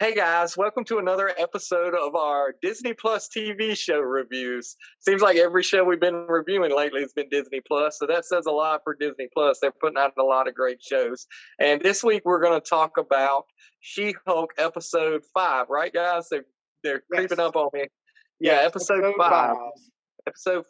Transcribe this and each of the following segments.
Hey guys, welcome to another episode of our Disney Plus TV show reviews. Seems like every show we've been reviewing lately has been Disney Plus, so that says a lot for Disney Plus. They're putting out a lot of great shows. And this week we're going to talk about She-Hulk episode 5, right guys? They're creeping up on me. Yeah, Yes, episode 5. Episode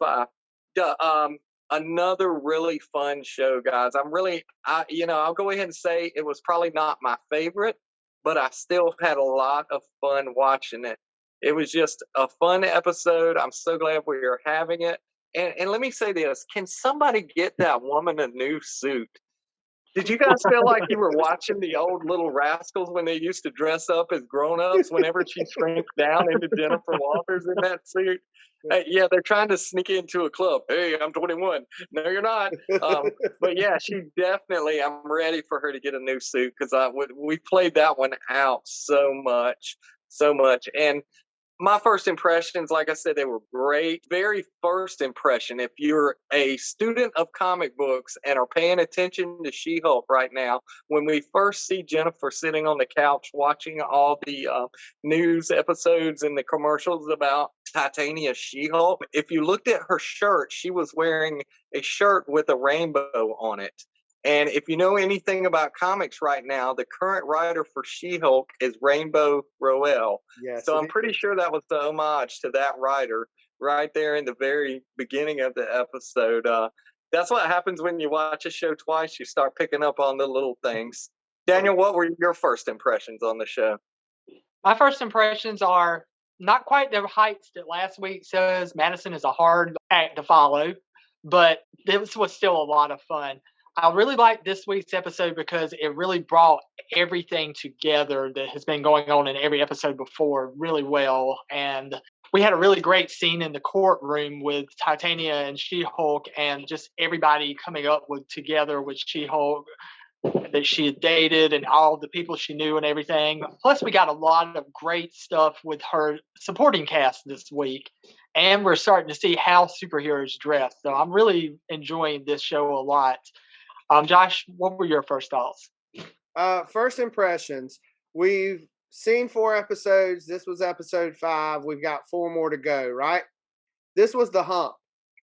5. Another really fun show, guys. I'll go ahead and say it was probably not my favorite, but I still had a lot of fun watching it. It was just a fun episode. I'm so glad we are having it. And let me say this, can somebody get that woman a new suit? Did you guys feel like you were watching the old Little Rascals when they used to dress up as grown-ups whenever she shrinks down into Jennifer Walters in that suit? Yeah, they're trying to sneak into a club. Hey, I'm 21. No, you're not. But yeah, I'm ready for her to get a new suit because we played that one out so much. And my first impressions, like I said, they were great. Very first impression, if you're a student of comic books and are paying attention to She-Hulk right now, when we first see Jennifer sitting on the couch watching all the news episodes and the commercials about Titania She-Hulk, if you looked at her shirt, she was wearing a shirt with a rainbow on it. And if you know anything about comics right now, the current writer for She-Hulk is Rainbow Rowell. Yes, So I'm pretty sure that was the homage to that writer right there in the very beginning of the episode. That's what happens when you watch a show twice. You start picking up on the little things. Daniel, what were your first impressions on the show? My first impressions are not quite the heights that last week says. Madison is a hard act to follow, but this was still a lot of fun. I really liked this week's episode because it really brought everything together that has been going on in every episode before really well. And we had a really great scene in the courtroom with Titania and She-Hulk and just everybody coming up together with She-Hulk that she had dated and all the people she knew and everything. Plus, we got a lot of great stuff with her supporting cast this week. And we're starting to see how superheroes dress. So I'm really enjoying this show a lot. Josh, what were your first thoughts? First impressions. We've seen 4 episodes. This was episode 5. We've got 4 more to go, right? This was the hump.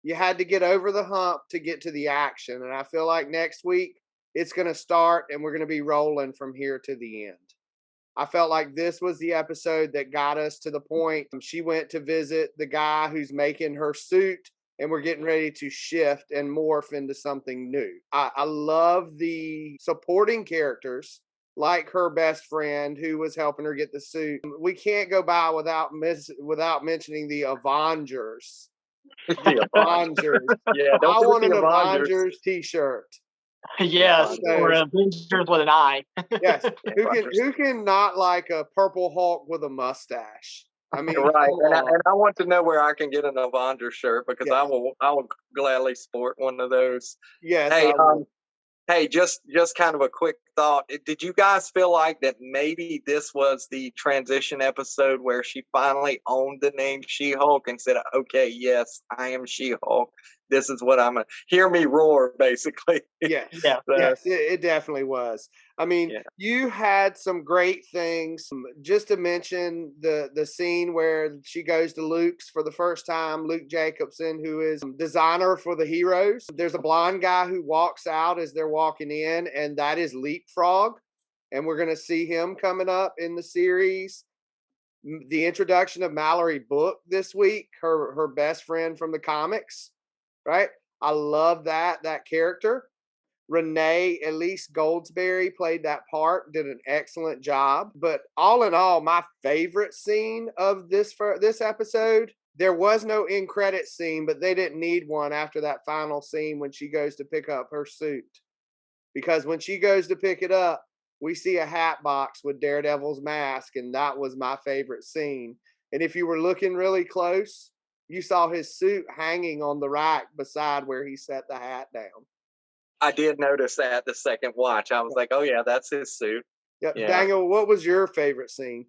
You had to get over the hump to get to the action. And I feel like next week it's going to start and we're going to be rolling from here to the end. I felt like this was the episode that got us to the point. She went to visit the guy who's making her suit, and we're getting ready to shift and morph into something new. I love the supporting characters, like her best friend who was helping her get the suit. We can't go by without mentioning the Avengers. The Avengers. Yeah, I want an Avengers t-shirt. Yes, or Avengers with an eye. Yes, who can not like a purple Hulk with a mustache? I mean, right, and I want to know where I can get an Avengers shirt because I will gladly sport one of those. Yes. Hey, just kind of a quick thought. Did you guys feel like that maybe this was the transition episode where she finally owned the name She-Hulk and said, "Okay, yes, I am She-Hulk. This is what I'm hear me roar," basically. Yes, it definitely was. I mean, you had some great things. Just to mention the scene where she goes to Luke's for the first time, Luke Jacobson, who is designer for the heroes. There's a blonde guy who walks out as they're walking in, and that is Leapfrog. And we're going to see him coming up in the series. The introduction of Mallory Book this week, her best friend from the comics. Right? I love that character. Renee Elise Goldsberry played that part, did an excellent job. But all in all, my favorite scene of this episode, there was no end credit scene, but they didn't need one after that final scene when she goes to pick up her suit. Because when she goes to pick it up, we see a hat box with Daredevil's mask, and that was my favorite scene. And if you were looking really close, you saw his suit hanging on the rack beside where he set the hat down. I did notice that the second watch. I was like, oh, yeah, that's his suit. Yep. Yeah. Daniel, what was your favorite scene?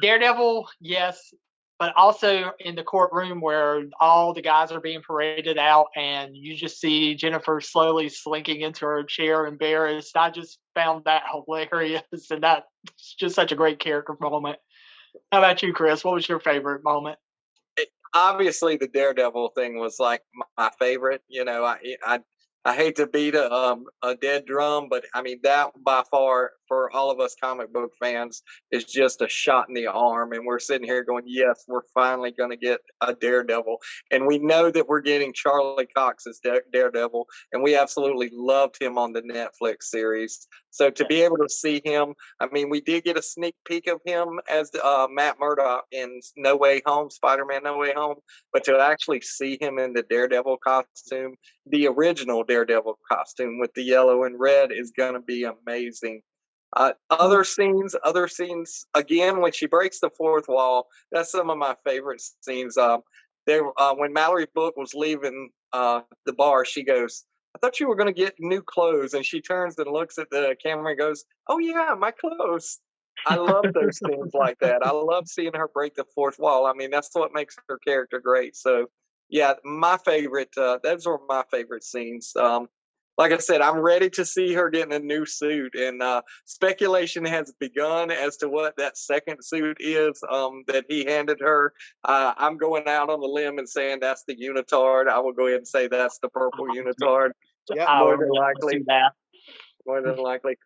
Daredevil, yes. but also in the courtroom where all the guys are being paraded out and you just see Jennifer slowly slinking into her chair embarrassed. I just found that hilarious, and that's just such a great character moment. How about you, Chris? What was your favorite moment? Obviously, the Daredevil thing was like my favorite. You know, I hate to beat a dead drum, but I mean that by far for all of us comic book fans is just a shot in the arm, and we're sitting here going, "Yes, we're finally going to get a Daredevil," and we know that we're getting Charlie Cox as Daredevil, and we absolutely loved him on the Netflix series. So to be able to see him, I mean, we did get a sneak peek of him as Matt Murdock in No Way Home, Spider-Man No Way Home, but to actually see him in the Daredevil costume, the original Daredevil costume with the yellow and red, is going to be amazing. Other scenes again, when she breaks the fourth wall, that's some of my favorite scenes. When Mallory Book was leaving the bar, she goes, "I thought you were going to get new clothes," and she turns and looks at the camera and goes, "Oh yeah, my clothes." I love those scenes like that. I love seeing her break the fourth wall. I mean, that's what makes her character great. So yeah, my favorite. Those were my favorite scenes. Like I said, I'm ready to see her getting a new suit, and speculation has begun as to what that second suit is that he handed her. I'm going out on the limb and saying that's the unitard. I will go ahead and say that's the purple unitard. Yeah, more than likely. More than likely.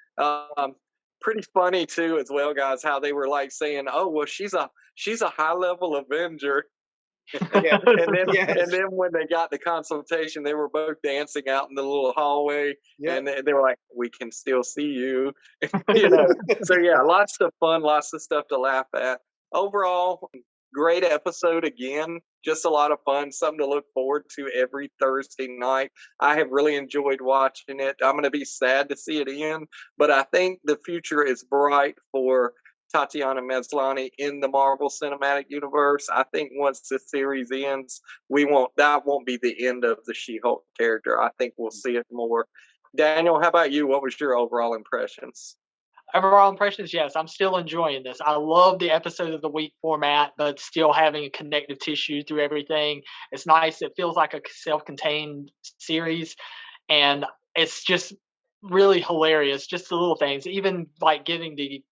Pretty funny too, as well, guys. How they were like saying, "Oh, well, she's a high level Avenger." Yeah. and then when they got the consultation, they were both dancing out in the little hallway, and they were like, "We can still see you," you know. So yeah, lots of fun, lots of stuff to laugh at. Overall, great episode again. Just a lot of fun, something to look forward to every Thursday night. I have really enjoyed watching it. I'm going to be sad to see it end, but I think the future is bright for Tatiana Maslany in the Marvel Cinematic Universe. I think once the series ends, that won't be the end of the She-Hulk character. I think we'll see it more. Daniel, how about you? What was your overall impressions? Overall impressions, yes, I'm still enjoying this. I love the episode of the week format, but still having a connective tissue through everything. It's nice. It feels like a self-contained series, and it's just really hilarious. Just the little things, even like giving the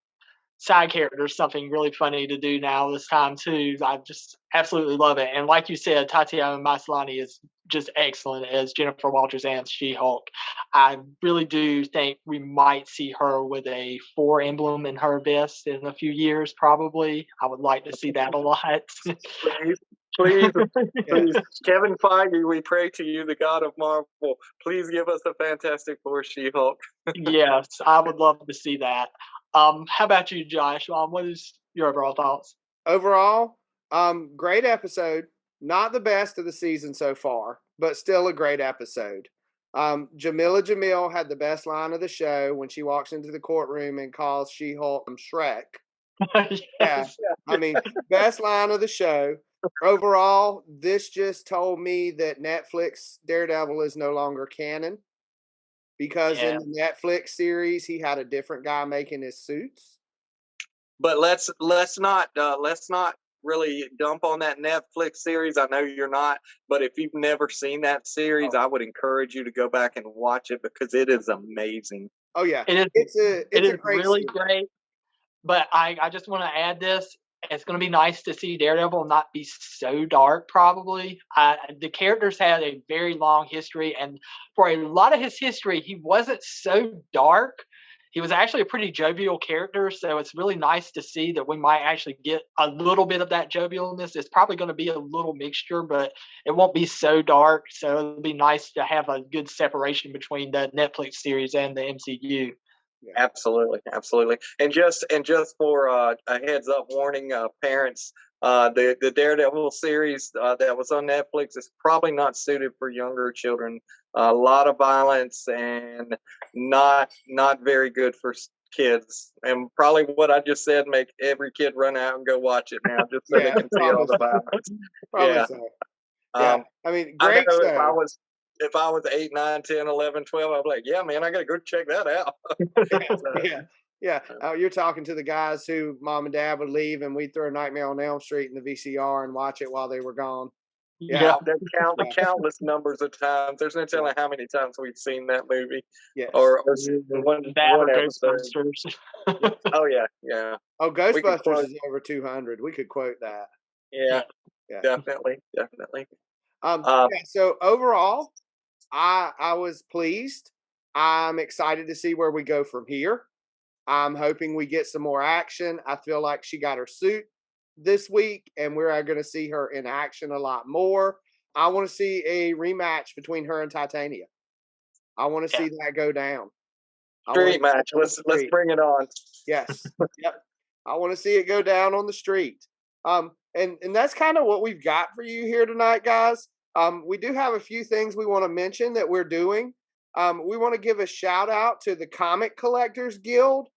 side characters something really funny to do now this time too. I just absolutely love it. And like you said, Tatiana Maslany is just excellent as Jennifer Walters and She-Hulk. I really do think we might see her with a 4 emblem in her vest in a few years, probably. I would like to see that a lot. Please, Kevin Feige, we pray to you, the God of Marvel. Please give us a Fantastic Four She-Hulk. Yes, I would love to see that. How about you, Josh? What is your overall thoughts? Overall, great episode. Not the best of the season so far, but still a great episode. Jamila Jamil had the best line of the show when she walks into the courtroom and calls She-Hulk Shrek. Yes. Yeah, I mean, best line of the show. Overall, this just told me that Netflix Daredevil is no longer canon. Because in the Netflix series, he had a different guy making his suits. But let's not really dump on that Netflix series. I know you're not, but if you've never seen that series, I would encourage you to go back and watch it because it is amazing. Oh yeah, it's a great really series. great. But I just want to add this. It's going to be nice to see Daredevil not be so dark, probably. The characters had a very long history, and for a lot of his history, he wasn't so dark. He was actually a pretty jovial character, so it's really nice to see that we might actually get a little bit of that jovialness. It's probably going to be a little mixture, but it won't be so dark, so it'll be nice to have a good separation between the Netflix series and the MCU. Yeah. Absolutely. And just for a heads up warning, parents, the Daredevil series that was on Netflix is probably not suited for younger children. A lot of violence and not very good for kids. And probably what I just said make every kid run out and go watch it now, just so they can see all the violence. Probably so. Yeah, I mean, great I know show. If I was 8, 9, 10, 11, 12, I'd be like, yeah, man, I got to go check that out. Yeah. Yeah, you're talking to the guys who mom and dad would leave, and we'd throw Nightmare on Elm Street in the VCR and watch it while they were gone. Yeah, the countless numbers of times. There's no telling how many times we've seen that movie. Yes. Or one episode. Oh yeah. Oh, Ghostbusters is over 200. We could quote that. Yeah. Definitely. So overall, I was pleased. I'm excited to see where we go from here. I'm hoping we get some more action. I feel like she got her suit this week, and we're going to see her in action a lot more. I want to see a rematch between her and Titania. I want to see that go down. Street match. Let's bring it on. Yes. Yep. I want to see it go down on the street. And that's kind of what we've got for you here tonight, guys. We do have a few things we want to mention that we're doing. We want to give a shout out to the Comic Collectors Guild.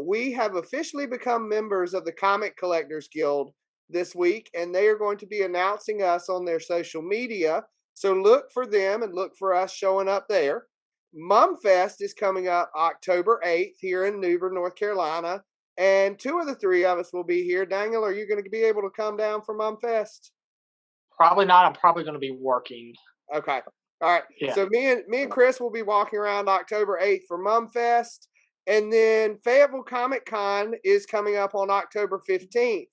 We have officially become members of the Comic Collectors Guild this week, and they are going to be announcing us on their social media. So look for them and look for us showing up there. Mumfest is coming up October 8th here in New Bern, North Carolina, and 2 of the 3 of us will be here. Daniel, are you going to be able to come down for Mumfest? Probably not. I'm probably going to be working. Okay. All right. Yeah. So me and Chris will be walking around October 8th for Mumfest. And then Fayetteville Comic Con is coming up on October 15th.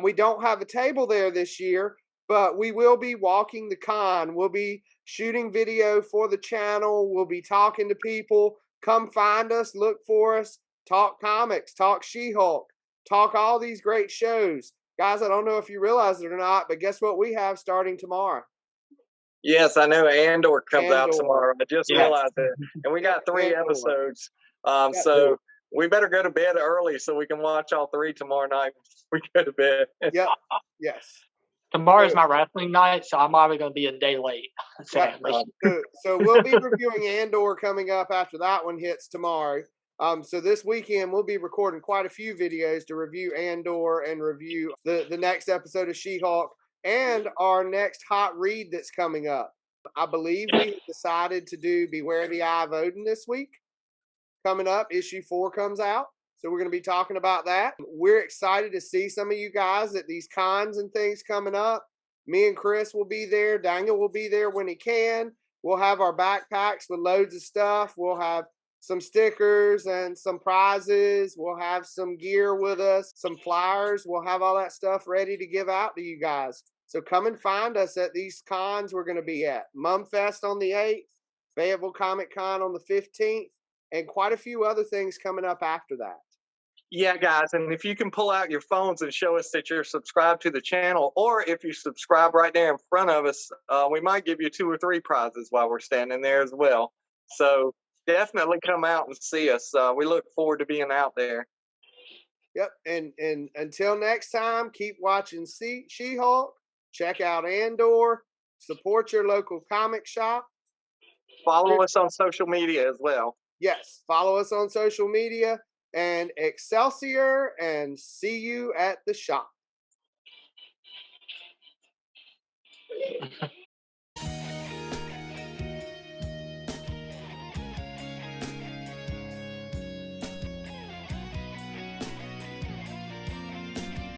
We don't have a table there this year, but we will be walking the con. We'll be shooting video for the channel. We'll be talking to people. Come find us, look for us, talk comics, talk She-Hulk, talk all these great shows. Guys, I don't know if you realize it or not, but guess what we have starting tomorrow? Yes, I know Andor comes out tomorrow. I just realized it. And we got 3 episodes. So we better go to bed early so we can watch all 3 tomorrow night. We go to bed. Yep. Yes. Tomorrow's my wrestling night, so I'm probably going to be a day late, sadly. So we'll be reviewing Andor coming up after that one hits tomorrow. So this weekend we'll be recording quite a few videos to review Andor and review the next episode of She-Hulk and our next hot read that's coming up. I believe we decided to do Beware the Eye of Odin this week. Coming up, issue 4 comes out. So we're going to be talking about that. We're excited to see some of you guys at these cons and things coming up. Me and Chris will be there. Daniel will be there when he can. We'll have our backpacks with loads of stuff. We'll have some stickers and some prizes. We'll have some gear with us, some flyers. We'll have all that stuff ready to give out to you guys. So come and find us at these cons we're going to be at. Mumfest on the 8th, Fayetteville Comic Con on the 15th, and quite a few other things coming up after that. Yeah, guys, and if you can pull out your phones and show us that you're subscribed to the channel, or if you subscribe right there in front of us, we might give you 2 or 3 prizes while we're standing there as well. So definitely come out and see us. We look forward to being out there. Yep, and until next time, keep watching She-Hulk, check out Andor, support your local comic shop. Follow us on social media as well. Yes, follow us on social media. And Excelsior, and see you at the shop.